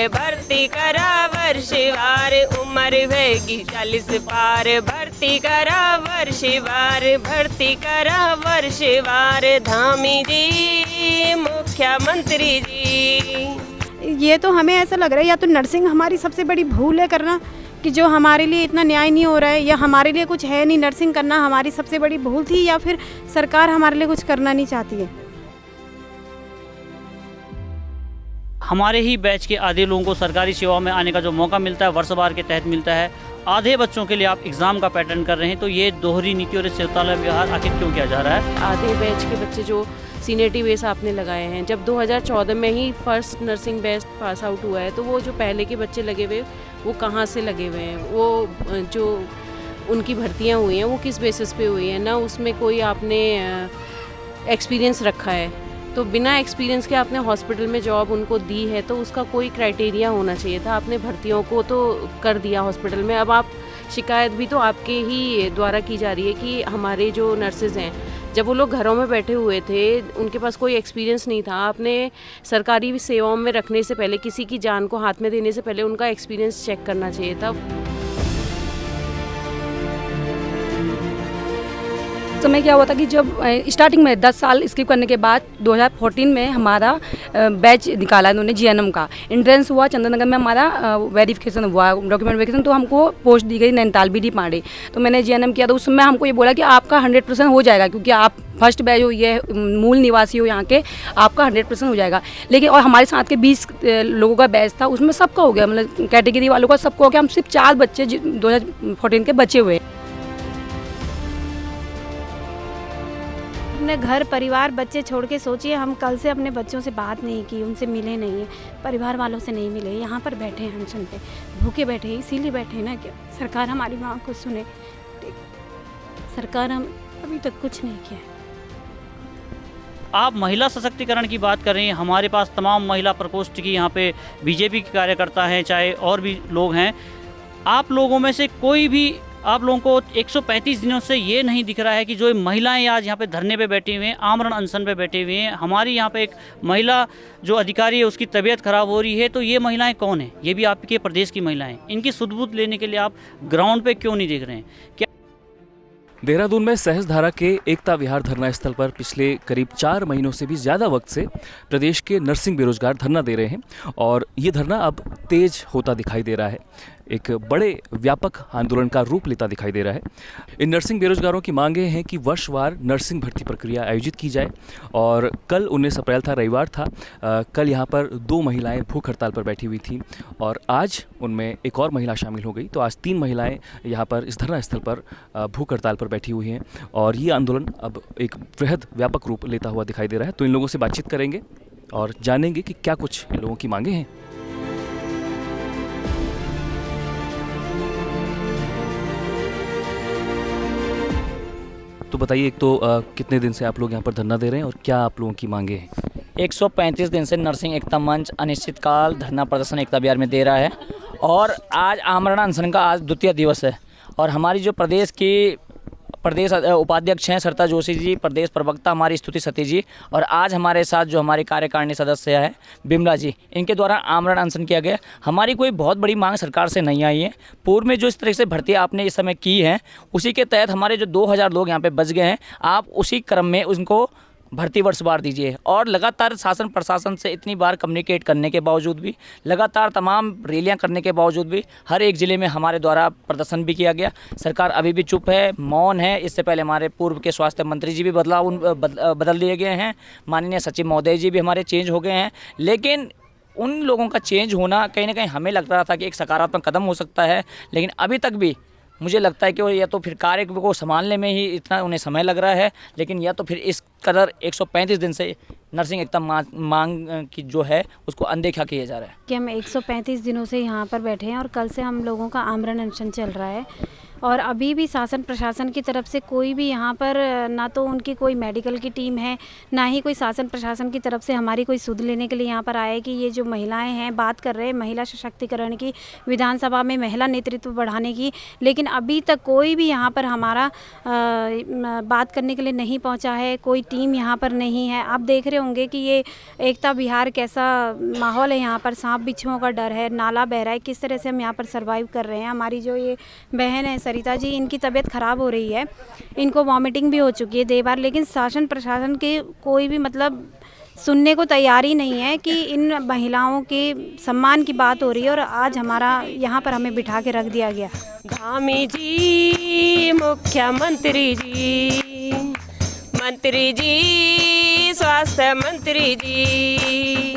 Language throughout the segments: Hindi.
भर्ती करा वर्षवार, उम्र भैगी 40 पार, भर्ती करा वर्षवार, भर्ती करा वर्षवार, धामी जी मुख्यमंत्री जी। ये तो हमें ऐसा लग रहा है या तो नर्सिंग हमारी सबसे बड़ी भूल है करना, कि जो हमारे लिए इतना न्याय नहीं हो रहा है, या हमारे लिए कुछ है नहीं, नर्सिंग करना हमारी सबसे बड़ी भूल थी, या फिर सरकार हमारे लिए कुछ करना नहीं चाहती है। हमारे ही बैच के आधे लोगों को सरकारी सेवा में आने का जो मौका मिलता है वर्षवार के तहत मिलता है, आधे बच्चों के लिए आप एग्ज़ाम का पैटर्न कर रहे हैं, तो ये दोहरी नीति और शौचालय व्यवहार आखिर क्यों किया जा रहा है? आधे बैच के बच्चे जो सीनियरिटी बेस आपने लगाए हैं, जब 2014 में ही first nursing batch pass out हुआ है, तो वो जो पहले के बच्चे लगे हुए वो कहाँ से लगे हुए हैं, वो जो उनकी भर्तियाँ हुई हैं वो किस बेसिस पे हुई हैं, ना उसमें कोई आपने एक्सपीरियंस रखा है। तो बिना एक्सपीरियंस के आपने हॉस्पिटल में जॉब उनको दी है, तो उसका कोई क्राइटेरिया होना चाहिए था। आपने भर्तियों को तो कर दिया हॉस्पिटल में, अब आप शिकायत भी तो आपके ही द्वारा की जा रही है कि हमारे जो नर्सेज हैं, जब वो लोग घरों में बैठे हुए थे, उनके पास कोई एक्सपीरियंस नहीं था। आपने सरकारी सेवाओं में रखने से पहले, किसी की जान को हाथ में देने से पहले उनका एक्सपीरियंस चेक करना चाहिए था। समय क्या हुआ था कि जब स्टार्टिंग में 10 साल स्किप करने के बाद 2014 में हमारा बैच निकाला इन्होंने जीएनएम का, एंट्रेंस हुआ, चंदननगर में हमारा वेरिफिकेशन हुआ, डॉक्यूमेंट वेरिफिकेशन, तो हमको पोस्ट दी गई नैनीताल बीडी पांडे। तो मैंने जीएनएम किया, तो उस समय हमको ये बोला कि आपका 100% हो जाएगा, क्योंकि आप फर्स्ट बैच हो, ये मूल निवासी हो यहाँ के, आपका 100% हो जाएगा। लेकिन और हमारे साथ के 20 लोगों का बैच था, उसमें सबका हो गया, मतलब कैटेगरी वालों का सबका हो गया। हम सिर्फ 4 बच्चे 2014 के बचे हुए। अपने घर परिवार बच्चे छोड़ के सोचिए, हम कल से अपने बच्चों से बात नहीं की, उनसे मिले नहीं है, परिवार वालों से नहीं मिले, यहाँ पर बैठे हैं अनशन पे, भूखे बैठे हैं, इसीलिए बैठे हैं ना कि सरकार हमारी मांग को सुने। सरकार हम अभी तक कुछ नहीं किया है। आप महिला सशक्तिकरण की बात कर रहे हैं, हमारे पास तमाम महिला प्रकोष्ठ की यहाँ पे बीजेपी के कार्यकर्ता हैं, चाहे और भी लोग हैं। आप लोगों में से कोई भी, आप लोगों को 135 दिनों से ये नहीं दिख रहा है कि जो महिलाएं आज यहाँ पे धरने पे बैठी हुई हैं, आमरण अनशन पे बैठी हुई हैं। हमारी यहाँ पे एक महिला जो अधिकारी है उसकी तबीयत खराब हो रही है, तो ये महिलाएं कौन हैं? ये भी आपके प्रदेश की महिलाएं। इनकी सुध-बुध लेने के लिए आप ग्राउंड पे क्यों नहीं देख रहे हैं? क्या देहरादून में सहस्त्रधारा के एकता विहार धरना स्थल पर पिछले करीब 4 महीनों से भी ज़्यादा वक्त से प्रदेश के नर्सिंग बेरोजगार धरना दे रहे हैं, और ये धरना अब तेज होता दिखाई दे रहा है, एक बड़े व्यापक आंदोलन का रूप लेता दिखाई दे रहा है। इन नर्सिंग बेरोजगारों की मांगे हैं कि वर्षवार नर्सिंग भर्ती प्रक्रिया आयोजित की जाए, और कल 19 अप्रैल था, रविवार था, कल यहाँ पर 2 महिलाएं भूख हड़ताल पर बैठी हुई थीं, और आज उनमें एक और महिला शामिल हो गई। तो आज 3 महिलाएं यहाँ पर इस धरना स्थल पर भूख हड़ताल पर बैठी हुई हैं, और ये आंदोलन अब एक वृहद व्यापक रूप लेता हुआ दिखाई दे रहा है। तो इन लोगों से बातचीत करेंगे और जानेंगे कि क्या कुछ इन लोगों की मांगे हैं। तो बताइए, एक तो कितने दिन से आप लोग यहाँ पर धरना दे रहे हैं और क्या आप लोगों की मांगे हैं? 135 दिन से नर्सिंग एकता मंच अनिश्चितकाल धरना प्रदर्शन एकता विहार में दे रहा है, और आज आमरण अनशन का आज द्वितीय दिवस है। और हमारी जो प्रदेश उपाध्यक्ष हैं सरिता जोशी जी, प्रदेश प्रवक्ता हमारी स्तुति सती जी, और आज हमारे साथ जो हमारे कार्यकारिणी सदस्य है बिमला जी, इनके द्वारा आमरण अनशन किया गया। हमारी कोई बहुत बड़ी मांग सरकार से नहीं आई है। पूर्व में जो इस तरह से भर्ती आपने इस समय की है, उसी के तहत हमारे जो 2000 लोग यहाँ पे बच गए हैं, आप उसी क्रम में उनको भर्ती वर्षवार दीजिए। और लगातार शासन प्रशासन से इतनी बार कम्युनिकेट करने के बावजूद भी, लगातार तमाम रैलियां करने के बावजूद भी, हर एक ज़िले में हमारे द्वारा प्रदर्शन भी किया गया, सरकार अभी भी चुप है, मौन है। इससे पहले हमारे पूर्व के स्वास्थ्य मंत्री जी भी बदल दिए गए हैं, माननीय सचिव महोदय जी भी हमारे चेंज हो गए हैं। लेकिन उन लोगों का चेंज होना कहीं ना कहीं हमें लग रहा था कि एक सकारात्मक कदम हो सकता है, लेकिन अभी तक भी मुझे लगता है कि वो या तो फिर कार्य को संभालने में ही इतना उन्हें समय लग रहा है, लेकिन या तो फिर इस कदर 135 दिन से नर्सिंग एकता मांग की जो है उसको अनदेखा किया जा रहा है। कि हम 135 दिनों से यहाँ पर बैठे हैं, और कल से हम लोगों का आमरण अनशन चल रहा है, और अभी भी शासन प्रशासन की तरफ से कोई भी यहाँ पर ना तो उनकी कोई मेडिकल की टीम है, ना ही कोई शासन प्रशासन की तरफ से हमारी कोई सुध लेने के लिए यहाँ पर आए कि ये जो महिलाएं हैं बात कर रहे हैं महिला सशक्तिकरण की, विधानसभा में महिला नेतृत्व बढ़ाने की, लेकिन अभी तक कोई भी यहाँ पर हमारा बात करने के लिए नहीं पहुँचा है, कोई टीम यहाँ पर नहीं है। आप देख रहे होंगे कि ये एकता विहार कैसा माहौल है, यहाँ पर सांप बिच्छुओं का डर है, नाला बह रहा है, किस तरह से हम यहाँ पर सर्वाइव कर रहे हैं। हमारी जो ये बहन है सरिता जी, इनकी तबीयत ख़राब हो रही है, इनको वॉमिटिंग भी हो चुकी है 2 बार, लेकिन शासन प्रशासन के कोई भी मतलब सुनने को तैयार ही नहीं है कि इन महिलाओं के सम्मान की बात हो रही है और आज हमारा यहाँ पर हमें बिठा के रख दिया गया। धामी जी, मुख्यमंत्री जी, मंत्री जी, स्वास्थ्य मंत्री जी,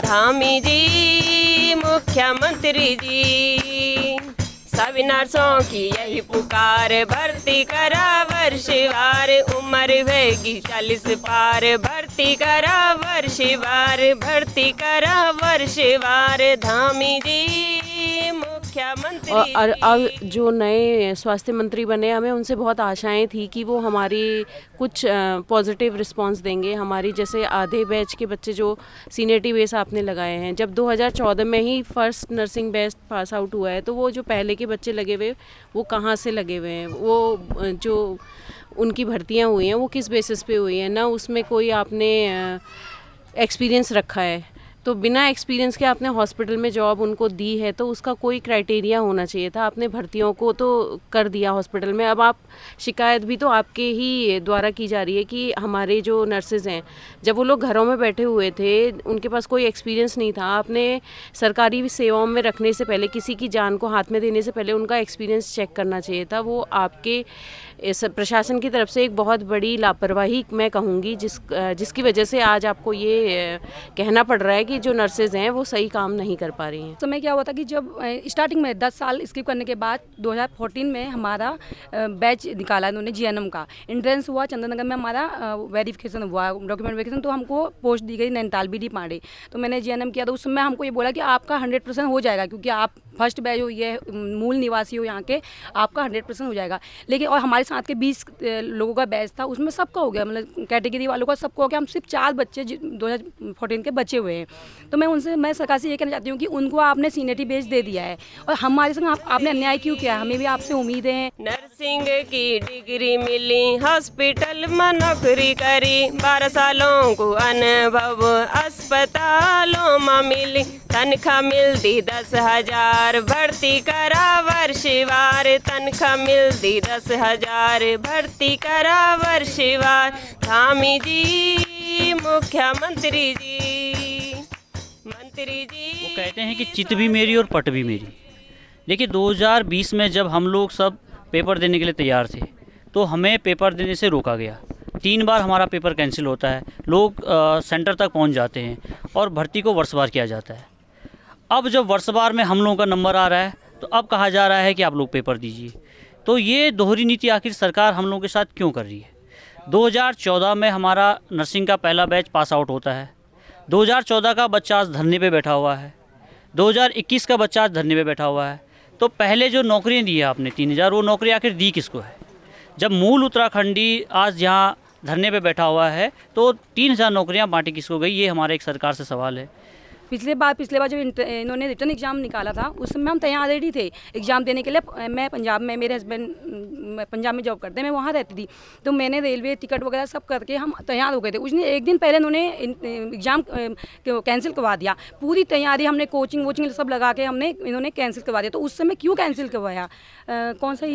धामी जी, मुख्यमंत्री जी, सभी नर्सों की यही पुकार, भर्ती करा वर्षवार, उम्र होगी 40 पार, भर्ती करा वर्षवार, भर्ती करा वर्षवार, धामी जी, मुख्यमंत्री। और अब जो नए स्वास्थ्य मंत्री बने, हमें उनसे बहुत आशाएं थी कि वो हमारी कुछ पॉजिटिव रिस्पांस देंगे। हमारी जैसे आधे बैच के बच्चे जो सीनियरिटी बेस आपने लगाए हैं, जब 2014 में ही first nursing batch pass out हुआ है, तो वो जो पहले के बच्चे लगे हुए वो कहाँ से लगे हुए हैं, वो जो उनकी भर्तियाँ हुई हैं वो किस बेसिस पे हुई हैं, ना उसमें कोई आपने एक्सपीरियंस रखा है। तो बिना एक्सपीरियंस के आपने हॉस्पिटल में जॉब उनको दी है तो उसका कोई क्राइटेरिया होना चाहिए था। आपने भर्तियों को तो कर दिया हॉस्पिटल में, अब आप शिकायत भी तो आपके ही द्वारा की जा रही है कि हमारे जो नर्सेज़ हैं, जब वो लोग घरों में बैठे हुए थे, उनके पास कोई एक्सपीरियंस नहीं था। आपने सरकारी सेवाओं में रखने से पहले, किसी की जान को हाथ में देने से पहले उनका एक्सपीरियंस चेक करना चाहिए था। वो आपके इस प्रशासन की तरफ से एक बहुत बड़ी लापरवाही मैं कहूँगी, जिसकी वजह से आज आपको ये कहना पड़ रहा है कि जो नर्सेज हैं वो सही काम नहीं कर पा रही हैं। समय क्या हुआ था कि जब स्टार्टिंग में 10 साल स्किप करने के बाद 2014 में हमारा बैच निकाला इन्होंने जीएनएम का, एंट्रेंस हुआ, चंद्रनगर में हमारा वेरिफिकेशन हुआ, डॉक्यूमेंट वेरिफिकेशन, तो हमको पोस्ट दी गई नैनीताल बीडी पांडे। तो मैंने जीएनएम किया, तो उस समय हमको ये बोला कि आपका 100% हो जाएगा, क्योंकि आप फर्स्ट बैच हो, ये मूल निवासी हो यहाँ के, आपका 100% हो जाएगा। लेकिन और हमारे साथ के 20 लोगों का बैच था, उसमें सबका हो गया, मतलब कैटेगरी वालों का सबका हो गया। हम सिर्फ 4 बच्चे 2014 के बचे हुए हैं। तो मैं सरकार से ये कहना चाहती हूँ कि उनको आपने सीनियरिटी बेस दे दिया है और हमारे संग आपने अन्याय क्यों किया, हमें भी आपसे उम्मीदें हैं। नर्सिंग की डिग्री मिली, हॉस्पिटल में नौकरी करी, 12 सालों को अनुभव अस्पतालों में मिली, तनख्वाह मिलती 10,000, भर्ती करा वर्षवार, तनख्वाह मिलती 10,000, भर्ती करा वर्षवार, धामी जी, मुख्यमंत्री जी, मंत्री जी। वो कहते हैं कि चित भी मेरी और पट भी मेरी। देखिए 2020 में जब हम लोग सब पेपर देने के लिए तैयार थे तो हमें पेपर देने से रोका गया। 3 बार हमारा पेपर कैंसिल होता है, लोग सेंटर तक पहुंच जाते हैं और भर्ती को वर्षवार किया जाता है। अब जब वर्षवार में हम लोगों का नंबर आ रहा है तो अब कहा जा रहा है कि आप लोग पेपर दीजिए। तो ये दोहरी नीति आखिर सरकार हम लोगों के साथ क्यों कर रही है। 2014 में हमारा नर्सिंग का पहला बैच पास आउट होता है, 2014 का बच्चा आज धरने पे बैठा हुआ है, 2021 का बच्चा आज धरने पे बैठा हुआ है। तो पहले जो नौकरियाँ दी है आपने 3000, वो नौकरी आखिर दी किसको है। जब मूल उत्तराखंडी आज यहाँ धरने पे बैठा हुआ है तो 3000 नौकरियाँ बांटी किसको गई, ये हमारे एक सरकार से सवाल है। पिछले बार जब इन्होंने रिटर्न एग्ज़ाम निकाला था उस समय हम तैयार रेडी थे एग्ज़ाम देने के लिए। मैं पंजाब में, मेरे हस्बैंड पंजाब में जॉब करते हैं, मैं वहाँ रहती थी, तो मैंने रेलवे टिकट वगैरह सब करके हम तैयार हो गए थे। उसने एक दिन पहले इन्होंने एग्ज़ाम कैंसिल करवा दिया। पूरी तैयारी हमने कोचिंग वोचिंग सब लगा के इन्होंने कैंसिल करवा दिया। तो उस समय क्यों कैंसिल करवाया, कौन सा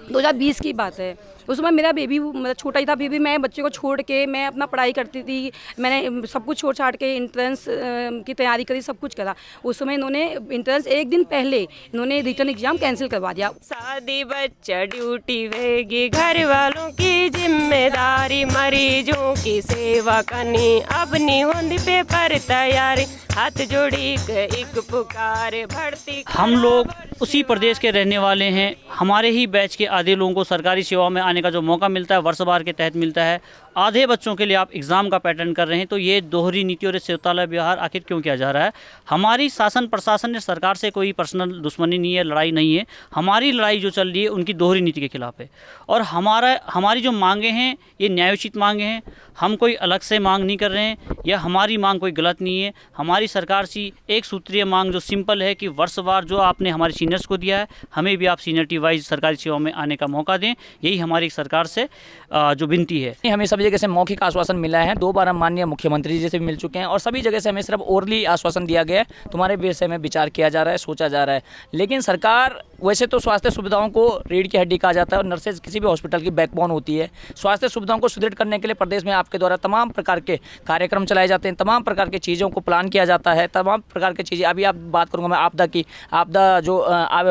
2020 की बात है। उस समय मेरा बेबी मतलब छोटा ही था, फिर भी मैं बच्चे को छोड़ के मैं अपना पढ़ाई करती थी, मैंने सब कुछ छोड़ छाड़ के एंट्रेंस की तैयारी करी, सब कुछ करा। उस समय इन्होंने एंट्रेंस एक दिन पहले इन्होंने रिटर्न एग्जाम कैंसिल करवा दिया। शादी बच्चा ड्यूटी वेगी, घर वालों की जिम्मेदारी, मरीजों की सेवा करनी, अपनी होंद पेपर तैयारी, हाथ जोड़ी एक पुकार, भर्ती। हम लोग उसी प्रदेश के रहने वाले हैं। हमारे ही बैच के आधे लोगों को सरकारी सेवा में आने का जो मौका मिलता है वर्षवार के तहत मिलता है, आधे बच्चों के लिए आप एग्ज़ाम का पैटर्न कर रहे हैं। तो ये दोहरी नीति और शौताला व्यवहार आखिर क्यों किया जा रहा है? हमारी शासन प्रशासन ने सरकार से कोई पर्सनल दुश्मनी नहीं है, लड़ाई नहीं है। हमारी लड़ाई जो चल रही है उनकी दोहरी नीति के खिलाफ है। और हमारी जो मांगे हैं ये न्यायोचित मांगे हैं। हम कोई अलग से मांग नहीं कर रहे हैं, या हमारी मांग कोई गलत नहीं है। हमारी सरकार से एक सूत्रीय मांग जो सिंपल है कि वर्षवार जो आपने हमारे सीनियर्स को दिया है, हमें भी आप सीनियरिटी वाइज सरकारी सेवा में आने का मौका दें। यही हमारी सरकार से जो विनती है। हमें सभी जगह से मौखिक आश्वासन मिला है, 2 बार हम माननीय मुख्यमंत्री जी से भी मिल चुके हैं, और सभी जगह से हमें सिर्फ ओरली आश्वासन दिया गया है, तुम्हारे विषय में विचार किया जा रहा है, सोचा जा रहा है। लेकिन सरकार वैसे तो स्वास्थ्य सुविधाओं को रीढ़ की हड्डी कहा जाता है और नर्सेज किसी भी हॉस्पिटल की बैकबोन होती है। स्वास्थ्य सुविधाओं को सुदृढ़ करने के लिए प्रदेश में आपके द्वारा तमाम प्रकार के कार्यक्रम चलाए जाते हैं, तमाम प्रकार की चीज़ों को प्लान किया जाता है, तमाम प्रकार की चीज़ें। अभी आप बात करूँगा मैं आपदा की, आपदा जो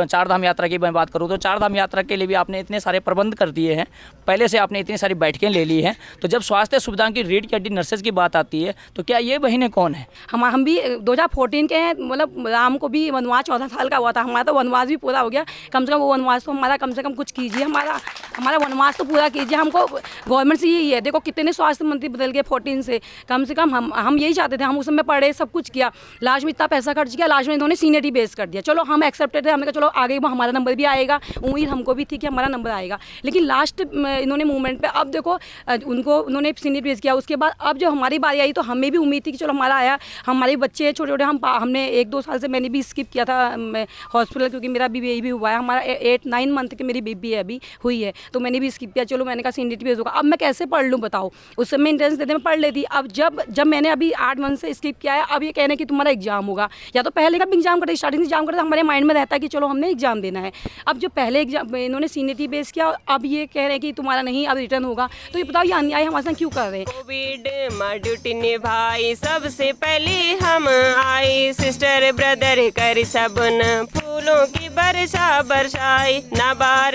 चारधाम यात्रा की मैं बात करूँ तो चारधाम यात्रा के लिए भी आपने इतने सारे प्रबंध कर दिए हैं, पहले से आपने इतनी सारी बैठकें ले ली हैं। तो जब स्वास्थ्य सुविधाओं की रीढ़ की हड्डी नर्सेज की बात आती है तो क्या ये बहनें कौन है? हम भी 2014 के हैं, मतलब राम को भी वनवास 14 साल का हुआ था, हमारा तो वनवास भी पूरा हो गया। कम से कम वो वनवास तो हमारा कम से कम कुछ कीजिए, हमारा वनवास तो पूरा कीजिए। हमको गवर्नमेंट से यही है, देखो कितने स्वास्थ्य मंत्री बदल गए 14 से। कम से कम हम यही चाहते थे, हम उस समय पढ़े, सब कुछ किया, लास्ट में इतना पैसा खर्च किया, लास्ट में इन्होंने सीनियरिटी बेस कर दिया। चलो हम एक्सेप्टेड थे, हमने कहा चलो आगे हमारा नंबर भी आएगा, उम्मीद हमको भी थी कि हमारा नंबर आएगा। लेकिन लास्ट इन्होंने मूवमेंट पे अब देखो उन्होंने सीनियरिटी बेस किया। उसके बाद अब जब हमारी बारी आई तो हमें भी उम्मीद थी कि चलो हमारा आया, हमारे बच्चे छोटे छोटे, हमने 1-2 साल से मैंने भी स्किप किया था हॉस्पिटल, क्योंकि मेरा बेबी भी हुआ है, हमारा 8-9 मंथ की मेरी बेबी है अभी हुई है, तो मैंने भी स्किप किया। चलो मैंने कहा सीनियरिटी बेस होगा, अब मैं कैसे पढ़ लूँ बताओ? उस समय इंट्रेंस देते मैं पढ़ लेती। अब जब मैंने अभी 8 मंथ से स्किप किया है, अब ये कहने कि तुम्हारा एग्जाम होगा, या तो पहले का भी एग्जाम करते, स्टार्टिंग से एग्जाम करते, हमारे माइंड में रहता है कि चलो हमने एग्जाम देना है। अब जो पहले एग्जाम इन्होंने सीनियरिटी बेस किया, अब ये कह रहे हैं कि तुम्हारा नहीं, अब रिटर्न होगा। तो ये बताओ ये अन्याय हमारे साथ क्यों कर रहे हैं? कोविड में ड्यूटी निभाई, सबसे पहले हम आई, सिस्टर ब्रदर कर सबन फूलों की वर्षा बरसाई, ना बार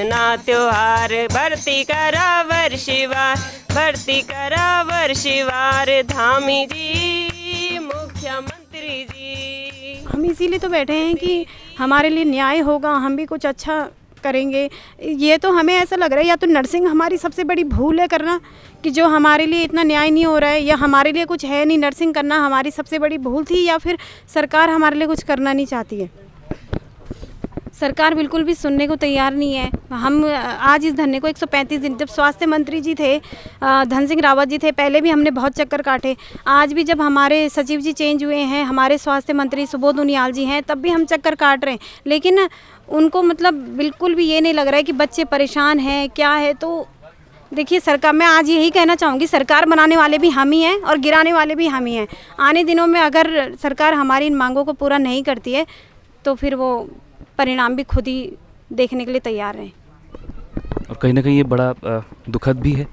ना त्योहार, भर्ती करा वर्षवार, भर्ती करा वर्षवार, धामी जी मुख्यमंत्री जी। हम इसीलिए तो बैठे हैं कि हमारे लिए न्याय होगा, हम भी कुछ अच्छा करेंगे। ये तो हमें ऐसा लग रहा है या तो नर्सिंग हमारी सबसे बड़ी भूल है करना, कि जो हमारे लिए इतना न्याय नहीं हो रहा है, या हमारे लिए कुछ है नहीं, नर्सिंग करना हमारी सबसे बड़ी भूल थी, या फिर सरकार हमारे लिए कुछ करना नहीं चाहती है। सरकार बिल्कुल भी सुनने को तैयार नहीं है। हम आज इस धरने को 135 दिन, जब स्वास्थ्य मंत्री जी थे धन सिंह रावत जी थे, पहले भी हमने बहुत चक्कर काटे। आज भी जब हमारे सचिव जी चेंज हुए हैं, हमारे स्वास्थ्य मंत्री सुबोध उनियाल जी हैं, तब भी हम चक्कर काट रहे हैं, लेकिन उनको मतलब बिल्कुल भी ये नहीं लग रहा है कि बच्चे परेशान हैं क्या है। तो देखिए सरकार, मैं आज यही कहना चाहूँगी, सरकार बनाने वाले भी हम ही हैं और गिराने वाले भी हम ही हैं। आने दिनों में अगर सरकार हमारी इन मांगों को पूरा नहीं करती है तो फिर वो परिणाम भी खुद ही देखने के लिए तैयार हैं। और कहीं ना कहीं ये बड़ा दुखद भी है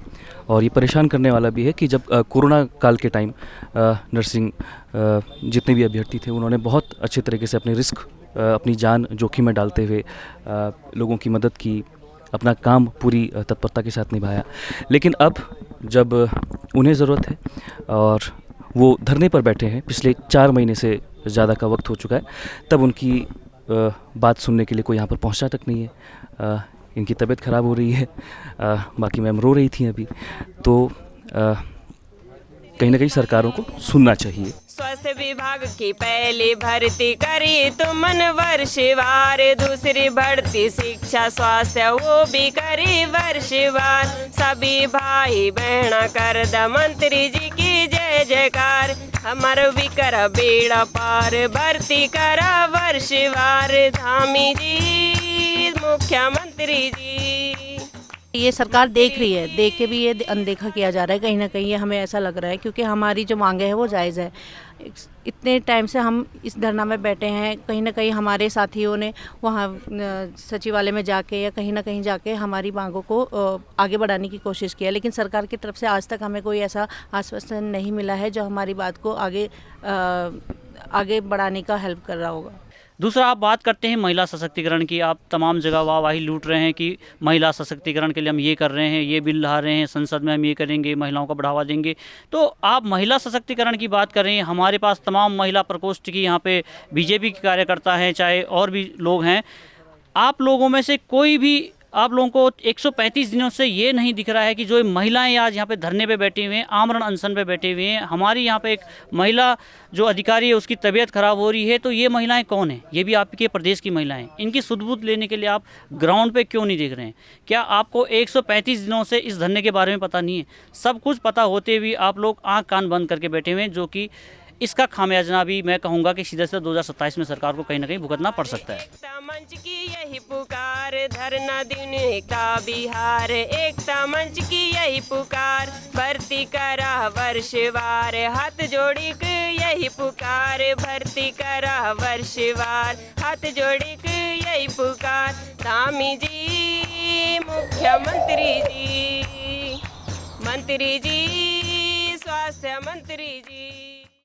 और ये परेशान करने वाला भी है कि जब कोरोना काल के टाइम नर्सिंग जितने भी अभ्यर्थी थे उन्होंने बहुत अच्छे तरीके से अपनी रिस्क, अपनी जान जोखिम में डालते हुए लोगों की मदद की, अपना काम पूरी तत्परता के साथ निभाया। लेकिन अब जब उन्हें ज़रूरत है और वो धरने पर बैठे हैं, पिछले 4 महीने से ज़्यादा का वक्त हो चुका है, तब उनकी बात सुनने के लिए कोई यहाँ पर पहुँचा तक नहीं है। इनकी तबीयत ख़राब हो रही है, बाकी मैम रो रही थी अभी। तो कहीं ना कहीं सरकारों को सुनना चाहिए। स्वास्थ्य विभाग की पहली भर्ती करी तुमन वर्षवार, दूसरी भर्ती शिक्षा स्वास्थ्य वो भी करी वर्षवार, सभी भाई बहना कर द मंत्री जी की जय जयकार, हमार भी कर बेड़ा पार, भर्ती करा वर्षवार, धामी जी मुख्यमंत्री जी। ये सरकार देख रही है, देख के भी ये अनदेखा किया जा रहा है कहीं ना कहीं। ये हमें ऐसा लग रहा है क्योंकि हमारी जो मांगे है वो जायज़ है। इतने टाइम से हम इस धरना में बैठे हैं, कहीं ना कहीं हमारे साथियों ने वहाँ सचिवालय में जाके या कहीं ना कहीं जाके हमारी मांगों को आगे बढ़ाने की कोशिश की है, लेकिन सरकार की तरफ से आज तक हमें कोई ऐसा आश्वासन नहीं मिला है जो हमारी बात को आगे बढ़ाने का हेल्प कर रहा होगा। दूसरा आप बात करते हैं महिला सशक्तिकरण की, आप तमाम जगह वाहवाही लूट रहे हैं कि महिला सशक्तिकरण के लिए हम ये कर रहे हैं, ये बिल ला रहे हैं, संसद में हम ये करेंगे, महिलाओं को बढ़ावा देंगे। तो आप महिला सशक्तिकरण की बात कर रहे हैं, हमारे पास तमाम महिला प्रकोष्ठ की यहाँ पे बीजेपी के कार्यकर्ता हैं, चाहे और भी लोग हैं। आप लोगों में से कोई भी, आप लोगों को 135 दिनों से ये नहीं दिख रहा है कि जो महिलाएं आज यहाँ पे धरने पे बैठी हुई हैं, आमरण अनशन पे बैठी हुई हैं। हमारी यहाँ पे एक महिला जो अधिकारी है उसकी तबीयत खराब हो रही है, तो ये महिलाएं कौन हैं? ये भी आपके प्रदेश की महिलाएं। इनकी सुध-बुध लेने के लिए आप ग्राउंड पे क्यों नहीं देख रहे हैं? क्या आपको 135 दिनों से इस धरने के बारे में पता नहीं है? सब कुछ पता होते हुए आप लोग आँख कान बंद करके बैठे हुए हैं, जो कि इसका खामियाजा भी मैं कहूँगा कि सीधा 2027 में सरकार को कहीं ना कहीं भुगतना पड़ सकता है। एकता मंच की यही पुकार, धरना दिन एकता बिहार। एकता मंच की यही पुकार, भर्ती करा वर्षवार। हाथ जोड़ी के यही पुकार, भर्ती करा वर्षवार। हाथ जोड़ी के यही पुकार, धामी जी, मुख्यमंत्री जी, मंत्री जी, स्वास्थ्य मंत्री जी।